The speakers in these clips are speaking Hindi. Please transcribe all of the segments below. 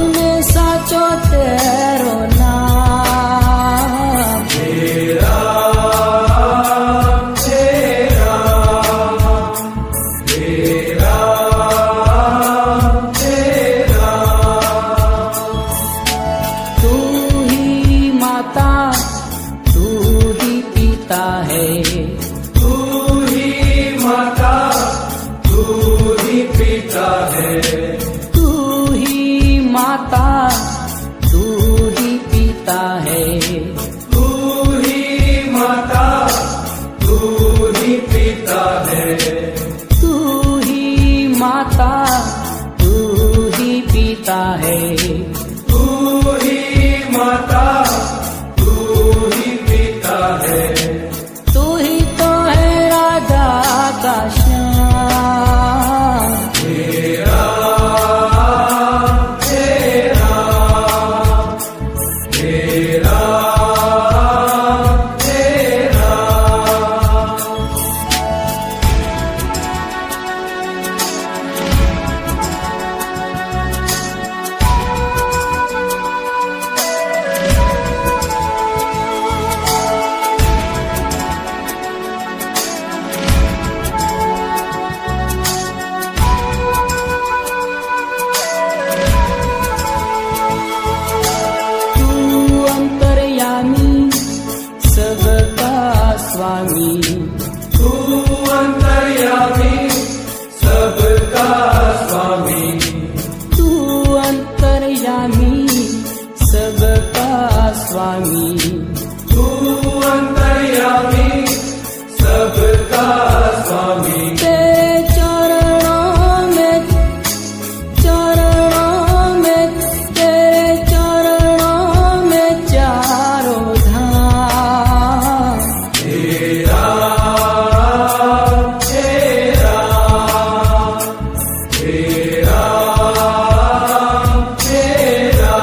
में साचो तेरो नाम। तेरा तेरा तेरा तेरा। तू ही माता तू ही पिता है, तू ही माता तू ही पिता है, तू ही माता तू ही पिता है, तू ही माता तू ही पिता है, तू ही माता तू ही पिता है, तू ही माता तू ही पिता है। तू ही तो है राधा का श्याम। तेरा तेरा तेरा तेरा। तू अंतर्यामी सबका स्वामी, तू अंतर्यामी सबका स्वामी, तू अंतर्यामी सबका स्वामी, तू अंतर्यामी सबका स्वामी। तेरे चरणों में तेरे चरणों में चारों धाम। तेरा तेरा तेरा तेरा।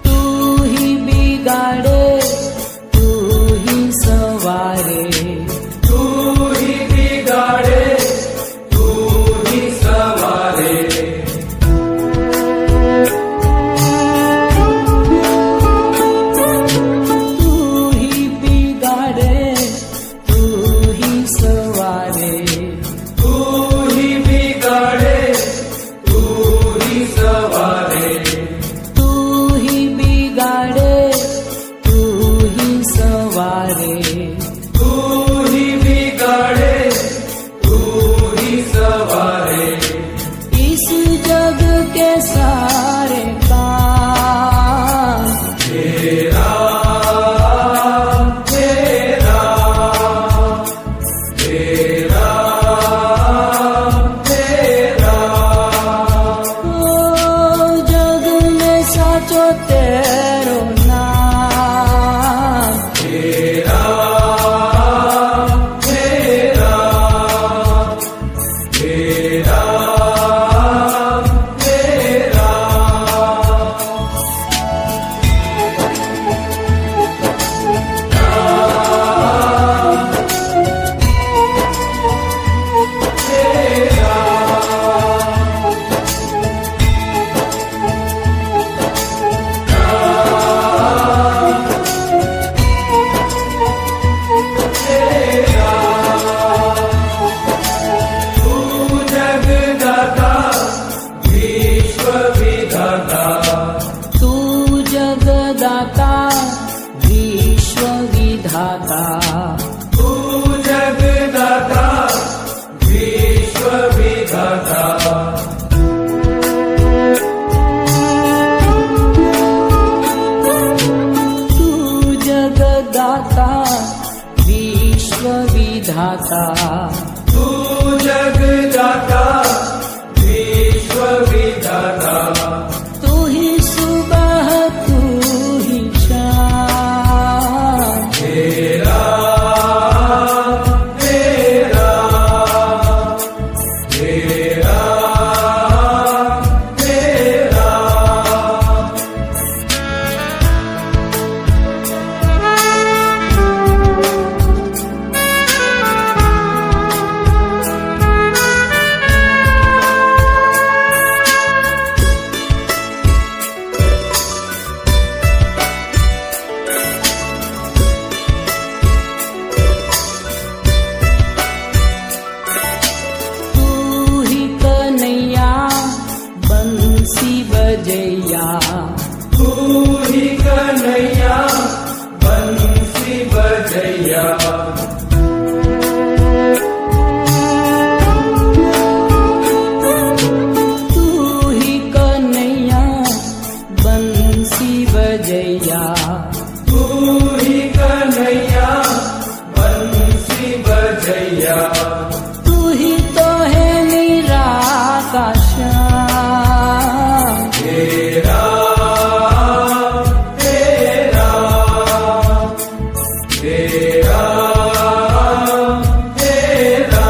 तू ही बिगाड़े तू ही सवारे, तू ही बिगाड़े तू ही सवारे, तू ही बिगाड़े तू ही सवारे, तू ही बिगाड़े तू ही सवारे, तू ही बिगाड़े तू ही सवारे। तू ही बिगाड़े तू ही सवारे। इस जग के सारे काम तेरा तेरा तेरा तेरा। ओ जग में साचो तेरो नाम। तेरा तेरा तेरा तेरा। दाता, तू जगदाता विश्व विधाता, तू ही सुबह तू ही शाम, तेरा तेरा तेरा तेरा। तू ही कन्हैया बंसी बजैया, तू ही कन्हैया बंसी बजैया, तू ही कन्हैया बंसी बजैया, तू ही कन्हैया बंसी बजैया, तू ही तो है मेरा श्याम, तेरा तेरा तेरा तेरा।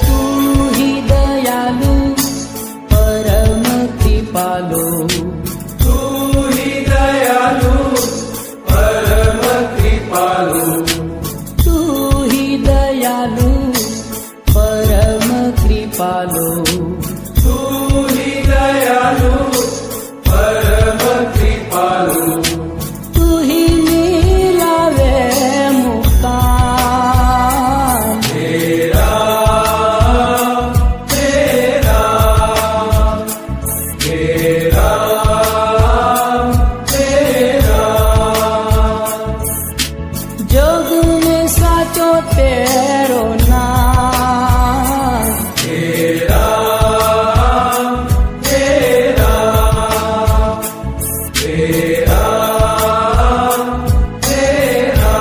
तू ही दयालु परम कृपालु, तू ही दयालु परम कृपालु, तू ही दयालु परम कृपालु, तू ही दयालु परम कृपालु, तू ही मिलावे मुक्तान, तेरा तेरा तेरा तेरा। जोग में साचो तेरो नाम, तेरा तेरा तेरा तेरा।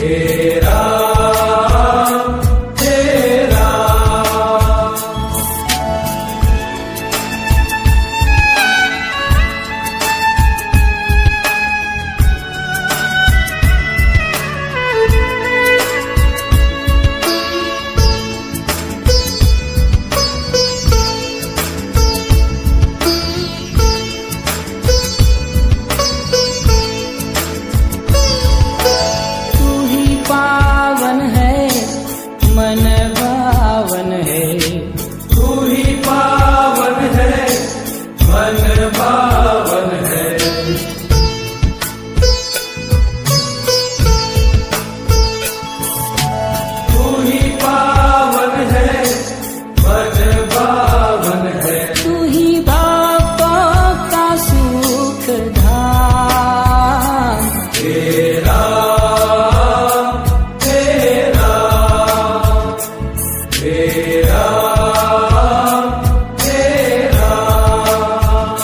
हे राम हे राम। तू ही पावन है मन भावन है, तू ही पावन है मन भावन है। तू ही पावन है मन भावन है। तू ही भक्तों का सुख धाम। हे राम हे राम हे राम हे राम।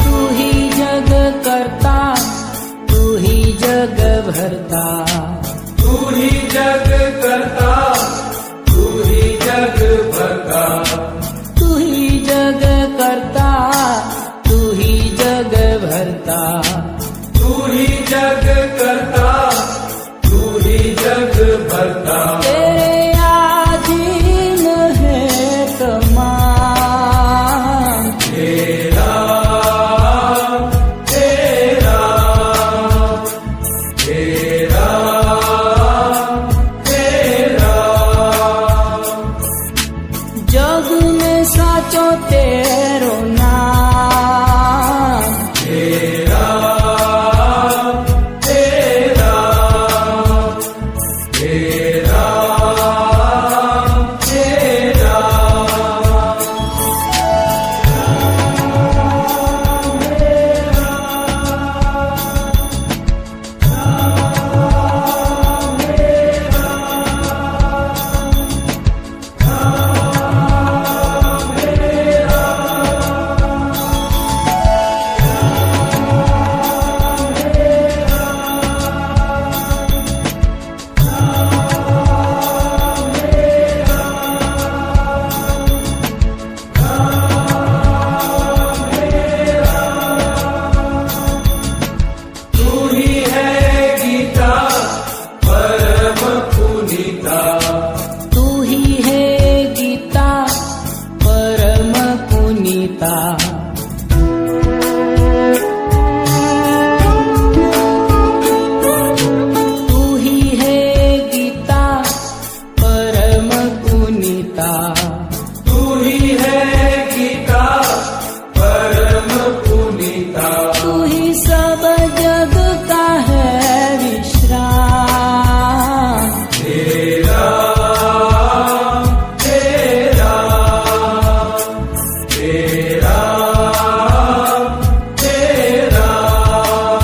तू ही जग करता, तू ही जग भरता, तू ही जग करता, तू ही जग भरता। तू ही जग करता, तू ही जग भरता। तू ही जग करता, तू ही जग भरता। तेरे अधीन है तमाम। हे राम हे राम हे राम हे राम। जग में साचो तेरो नाम। हे राम हे राम हे राम हे राम। तू ही है गीता परम पुनीता। तू ही है गीता परम पुनीता। तू ही है गीता परम पुनीता। तू ही है गीता परम पुनीता। तू ही सब जग का है विश्राम। हे राम हे राम हे राम हे राम।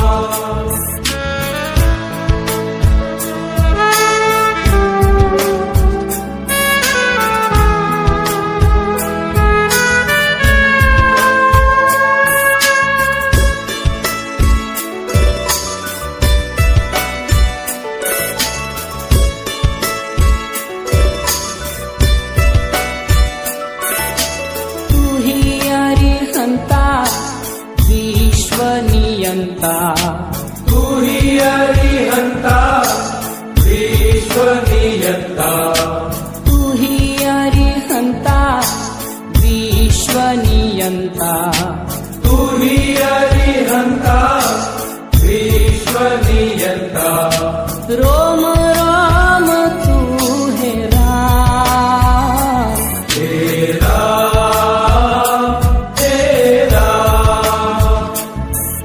तू ही अरिहंता विश्व नियंता। तू ही अरिहंता विश्व नियंता। तू ही अरिहंता विश्व नियंता। तू ही अरिहंता विश्व नियंता। रोम रोम तू है राम। हे राम हे राम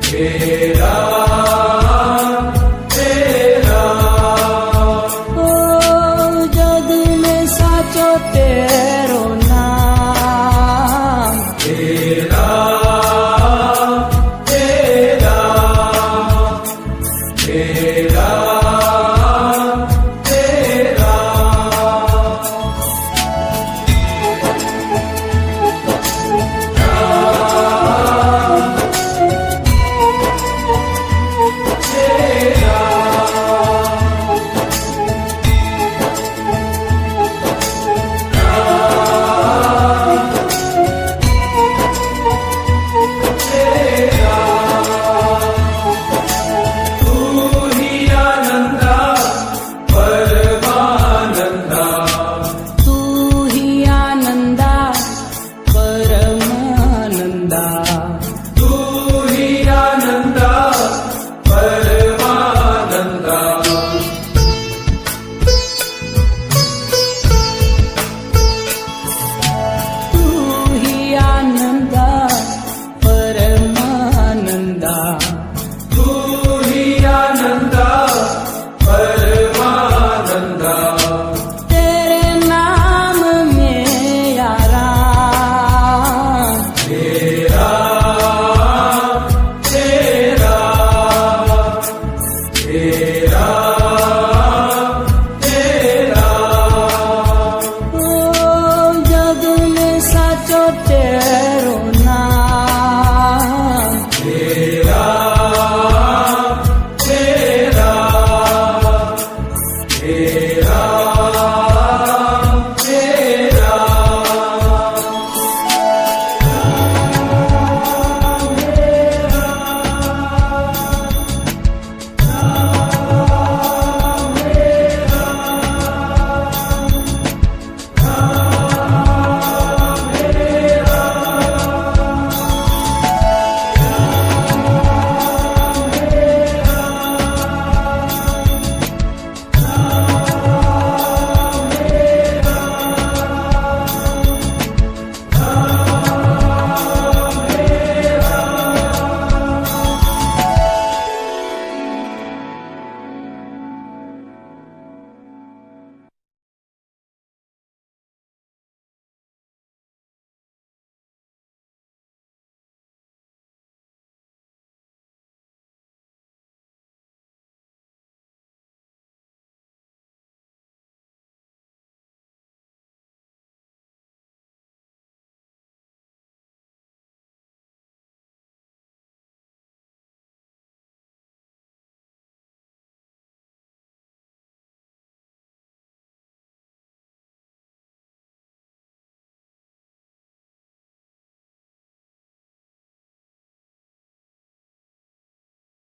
हे राम हे राम। ओ जग में साचो तेरो नाम। है रोज